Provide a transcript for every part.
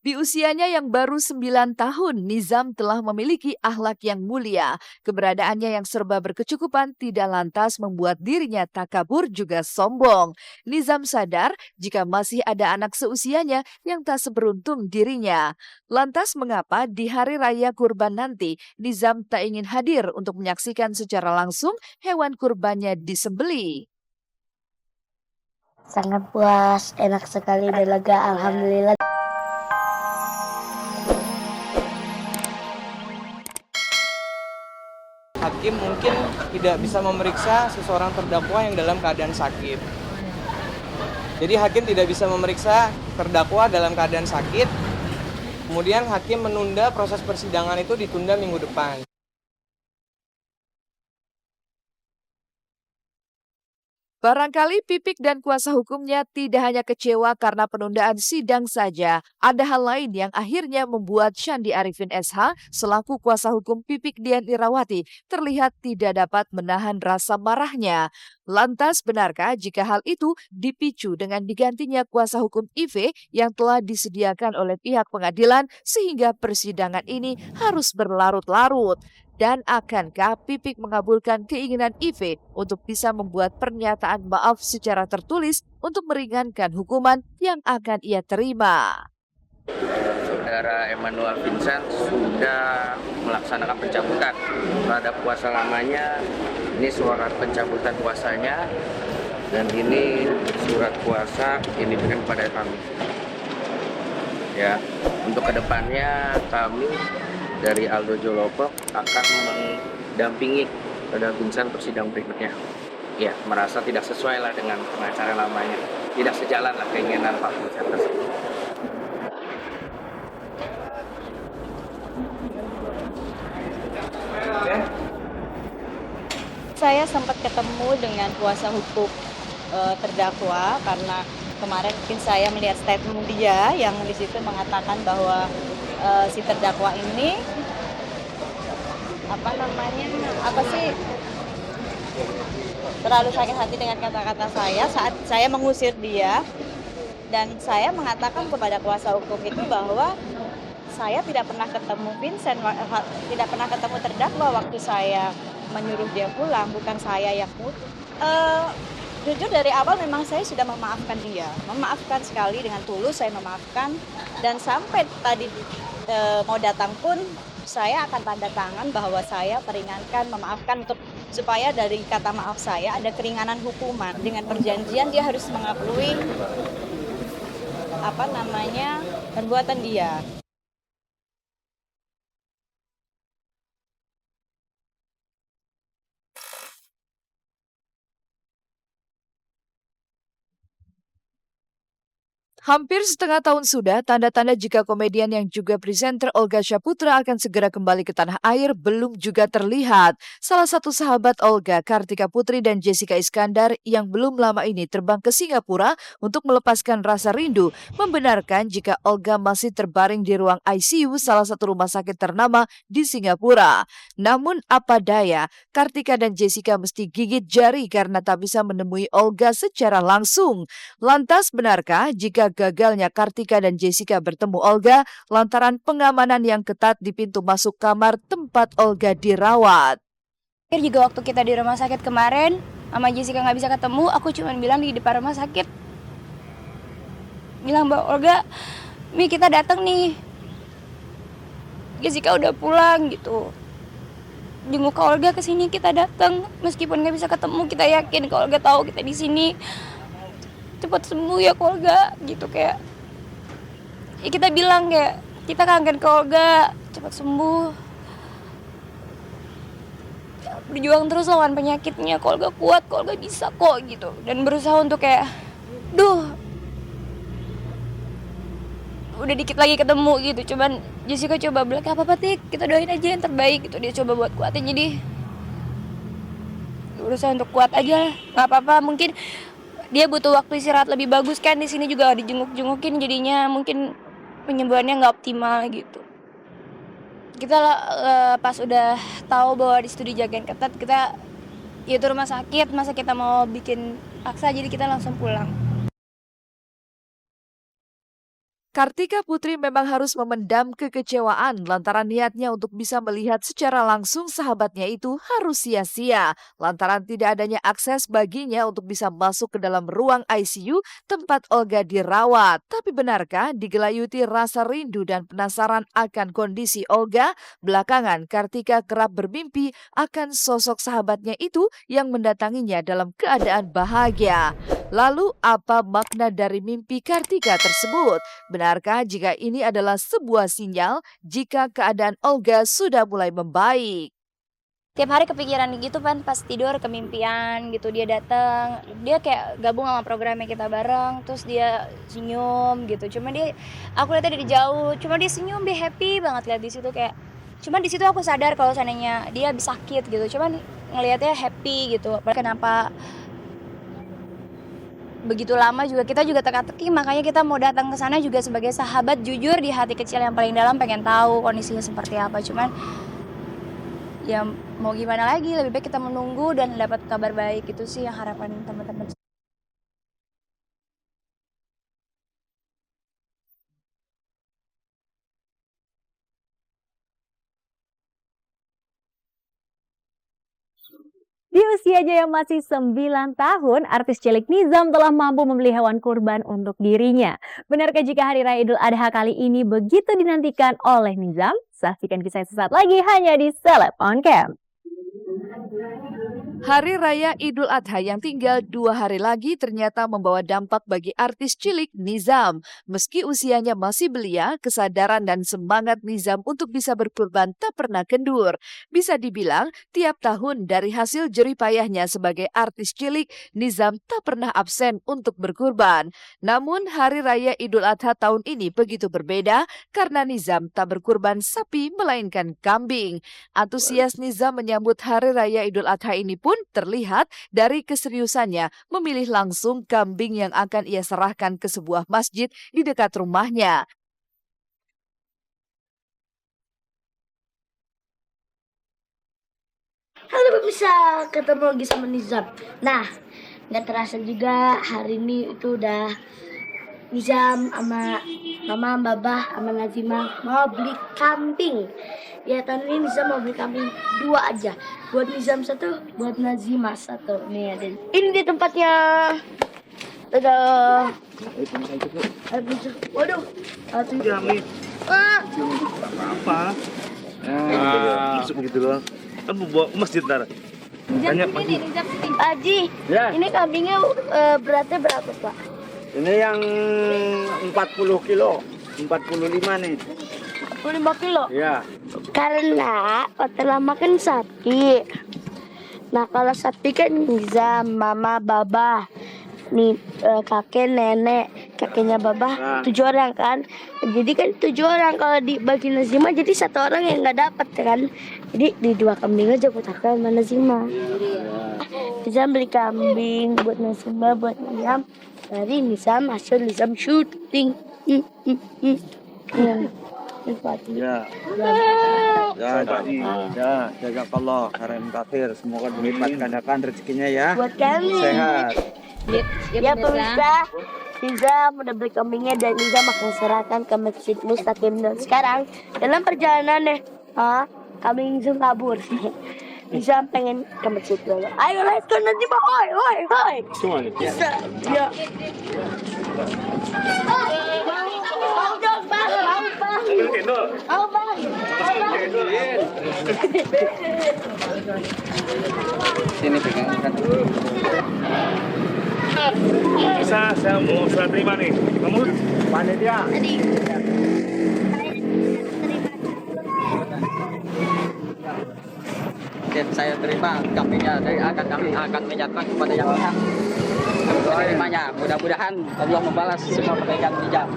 Di usianya yang baru 9 tahun, Nizam telah memiliki akhlak yang mulia. Keberadaannya yang serba berkecukupan tidak lantas membuat dirinya takabur juga sombong. Nizam sadar jika masih ada anak seusianya yang tak seberuntung dirinya. Lantas mengapa di hari raya kurban nanti, Nizam tak ingin hadir untuk menyaksikan secara langsung hewan kurbannya disembelih? Sangat puas, enak sekali dan lega, alhamdulillah. Hakim mungkin tidak bisa memeriksa seseorang terdakwa yang dalam keadaan sakit. Jadi hakim tidak bisa memeriksa terdakwa dalam keadaan sakit. Kemudian hakim menunda proses persidangan itu ditunda minggu depan. Barangkali Pipik dan kuasa hukumnya tidak hanya kecewa karena penundaan sidang saja. Ada hal lain yang akhirnya membuat Syandi Arifin SH selaku kuasa hukum Pipik Dian Irawati terlihat tidak dapat menahan rasa marahnya. Lantas benarkah jika hal itu dipicu dengan digantinya kuasa hukum IV yang telah disediakan oleh pihak pengadilan sehingga persidangan ini harus berlarut-larut? Dan akankah Pipik mengabulkan keinginan IV untuk bisa membuat pernyataan maaf secara tertulis untuk meringankan hukuman yang akan ia terima? Saudara Emmanuel Vincent sudah melaksanakan pencabutan terhadap kuasa lamanya. Ini surat pencabutan kuasanya dan ini surat kuasa yang diberikan kepada kami. Ya, untuk kedepannya kami dari Aldo Jolopok akan mendampingi saudara Vincent persidangan berikutnya. Ya, merasa tidak sesuai lah dengan pengacara lamanya, tidak sejalan lah keinginan Pak Vincent tersebut. Saya sempat ketemu dengan kuasa hukum terdakwa karena kemarin mungkin saya melihat statement dia yang di situ mengatakan bahwa si terdakwa ini terlalu sakit hati dengan kata-kata saya saat saya mengusir dia, dan saya mengatakan kepada kuasa hukum itu bahwa saya tidak pernah ketemu Vincent, tidak pernah ketemu terdakwa waktu saya menyuruh dia pulang, bukan saya yang jujur dari awal memang saya sudah memaafkan dia, memaafkan sekali dengan tulus saya memaafkan, dan sampai tadi mau datang pun saya akan tanda tangan bahwa saya meringankan, memaafkan untuk supaya dari kata maaf saya ada keringanan hukuman dengan perjanjian dia harus mengakui perbuatan dia. Hampir setengah tahun sudah, tanda-tanda jika komedian yang juga presenter Olga Syaputra akan segera kembali ke tanah air belum juga terlihat. Salah satu sahabat Olga, Kartika Putri dan Jessica Iskandar yang belum lama ini terbang ke Singapura untuk melepaskan rasa rindu, membenarkan jika Olga masih terbaring di ruang ICU salah satu rumah sakit ternama di Singapura. Namun apa daya, Kartika dan Jessica mesti gigit jari karena tak bisa menemui Olga secara langsung. Lantas benarkah jika gagalnya Kartika dan Jessica bertemu Olga lantaran pengamanan yang ketat di pintu masuk kamar tempat Olga dirawat? Juga waktu kita di rumah sakit kemarin, sama Jessica nggak bisa ketemu, aku cuma bilang di depan rumah sakit, bilang Mbak Olga, Mi kita datang nih, Jessica udah pulang gitu. Jenguk Olga ke sini, kita datang, meskipun nggak bisa ketemu, kita yakin kalau Olga tahu kita di sini. Cepat sembuh ya Olga gitu, kayak ya kita bilang kayak kita kangen ke Olga cepat sembuh, berjuang terus lawan penyakitnya, Olga kuat, Olga bisa kok gitu, dan berusaha untuk kayak udah dikit lagi ketemu gitu. Cuman Jessica coba bilang apa-apa Tik, kita doain aja yang terbaik gitu, dia coba buat kuatin, jadi berusaha untuk kuat aja, nggak apa-apa. Mungkin dia butuh waktu istirahat lebih bagus kan, di sini juga dijenguk-jengukin, jadinya mungkin penyembuhannya nggak optimal gitu. Kita pas udah tahu bahwa di situ dijagain ketat, kita itu rumah sakit, masa kita mau bikin paksa, jadi kita langsung pulang. Kartika Putri memang harus memendam kekecewaan lantaran niatnya untuk bisa melihat secara langsung sahabatnya itu harus sia-sia lantaran tidak adanya akses baginya untuk bisa masuk ke dalam ruang ICU tempat Olga dirawat. Tapi benarkah digelayuti rasa rindu dan penasaran akan kondisi Olga? Belakangan Kartika kerap bermimpi akan sosok sahabatnya itu yang mendatanginya dalam keadaan bahagia. Lalu apa makna dari mimpi Kartika tersebut? Benarkah jika ini adalah sebuah sinyal jika keadaan Olga sudah mulai membaik? Tiap hari kepikiran gitu kan, pas tidur kemimpian gitu dia datang, dia kayak gabung sama programnya kita bareng, terus dia senyum gitu. Aku lihatnya dari jauh, cuma dia senyum, dia happy banget lihat di situ kayak. Cuman di situ aku sadar kalau seandainya dia habis sakit gitu, cuman ngelihatnya happy gitu. Kenapa begitu lama juga kita juga teka-teki, makanya kita mau datang ke sana juga sebagai sahabat jujur di hati kecil yang paling dalam pengen tahu kondisinya seperti apa. Cuman ya mau gimana lagi, lebih baik kita menunggu dan dapat kabar baik, itu sih yang harapan teman-teman. Di usianya yang masih 9 tahun, artis cilik Nizam telah mampu membeli hewan kurban untuk dirinya. Benarkah jika Hari Raya Idul Adha kali ini begitu dinantikan oleh Nizam? Saksikan kisah sesaat lagi hanya di Seleb On Cam. Hari Raya Idul Adha yang tinggal 2 hari lagi ternyata membawa dampak bagi artis cilik Nizam. Meski usianya masih belia, kesadaran dan semangat Nizam untuk bisa berkurban tak pernah kendur. Bisa dibilang, tiap tahun dari hasil jerih payahnya sebagai artis cilik, Nizam tak pernah absen untuk berkurban. Namun, Hari Raya Idul Adha tahun ini begitu berbeda karena Nizam tak berkurban sapi melainkan kambing. Antusias Nizam menyambut Hari Raya Idul Adha ini pun terlihat dari keseriusannya memilih langsung kambing yang akan ia serahkan ke sebuah masjid di dekat rumahnya. Halo pemirsa, ketemu lagi sama Nizam. Nah, nggak terasa juga hari ini itu udah Nizam sama Mama, Babah, sama Nazima mau beli kambing. Ya tahun ini Nizam mau beli kambing 2 aja. Buat Nizam 1, buat Nazima 1. Nih ada. Ini dia tempatnya. Dadah. Waduh. Jamin. Apa? Masuk begitu doang. Kan bawa ke masjid ntar. Banyak pagi. Haji, Ya. ini kambingnya beratnya berapa Pak? Ini yang 40 kilo. 45 nih. 5 kilo? Ya. Karena setelah makan sapi. Nah kalau sapi kan Nizam, Mama, Baba, nih kakek, nenek, kakeknya Baba, 7 orang kan. Jadi kan 7 orang, kalau dibagi Nazima jadi 1 orang yang nggak dapat kan. Jadi di 2 kambing aja buat aku sama Nazima. Nizam beli kambing buat Nazima, buat Nizam. Dari Nizam hasil Nizam syuting. Ya. Ya, Haji. Ya, jazakallah khairan katsir. Semoga dilipat gandakan rezekinya ya. Buat kami. Sehat. Ya pemirsa, Nizam udah beli kambingnya dan Nizam akan serahkan ke Masjid Mustaqim. Dan sekarang dalam perjalanan kambing Nizam kabur. Nizam pengen ke masjid dulu. Ayo let's go nanti Pak. Hoi. Bisa. Ya. Mau dong Bang. Mau Bang. Sini pegang. Bisa, saya mau serah terima nih. Kamu panitia. Oke, saya terima kambingnya. Kami akan menyatakan kepada yang berhak menerimanya. Mudah-mudahan Allah membalas semua kebaikan Nizam.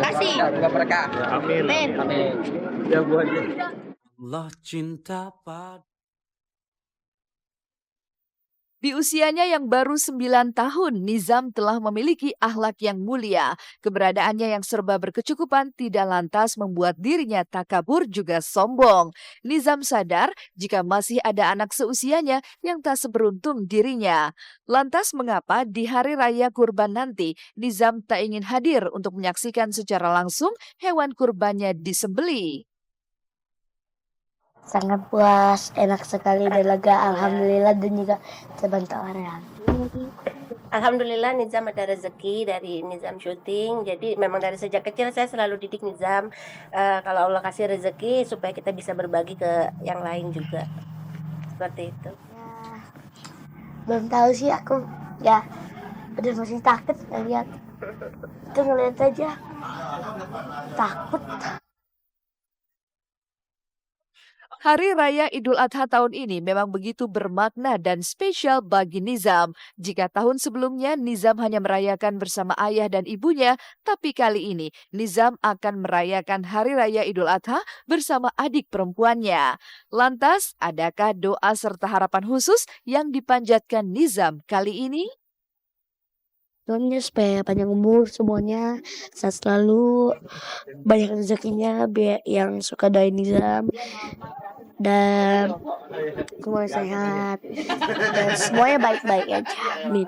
Kasih. Dan juga berkah. Amin. Amin. Ya gua aja. Allah cinta pada Di usianya yang baru 9 tahun, Nizam telah memiliki akhlak yang mulia. Keberadaannya yang serba berkecukupan tidak lantas membuat dirinya takabur juga sombong. Nizam sadar jika masih ada anak seusianya yang tak seberuntung dirinya. Lantas mengapa di hari raya kurban nanti, Nizam tak ingin hadir untuk menyaksikan secara langsung hewan kurbannya disembelih? Sangat puas, enak sekali dan lega, alhamdulillah, dan juga terbantu orang. Alhamdulillah Nizam ada rezeki dari Nizam syuting. Jadi memang dari sejak kecil saya selalu didik Nizam, kalau Allah kasih rezeki supaya kita bisa berbagi ke yang lain juga. Seperti itu. Belum tahu sih aku, ya udah masih takut ngeliat. Itu ngeliat aja, takut. Hari Raya Idul Adha tahun ini memang begitu bermakna dan spesial bagi Nizam. Jika tahun sebelumnya Nizam hanya merayakan bersama ayah dan ibunya, tapi kali ini Nizam akan merayakan Hari Raya Idul Adha bersama adik perempuannya. Lantas, adakah doa serta harapan khusus yang dipanjatkan Nizam kali ini? Doanya supaya panjang umur semuanya, sehat selalu, banyak rezekinya, biar yang suka doain Nizam, dan semuanya sehat, dan semuanya baik-baik aja. Amin.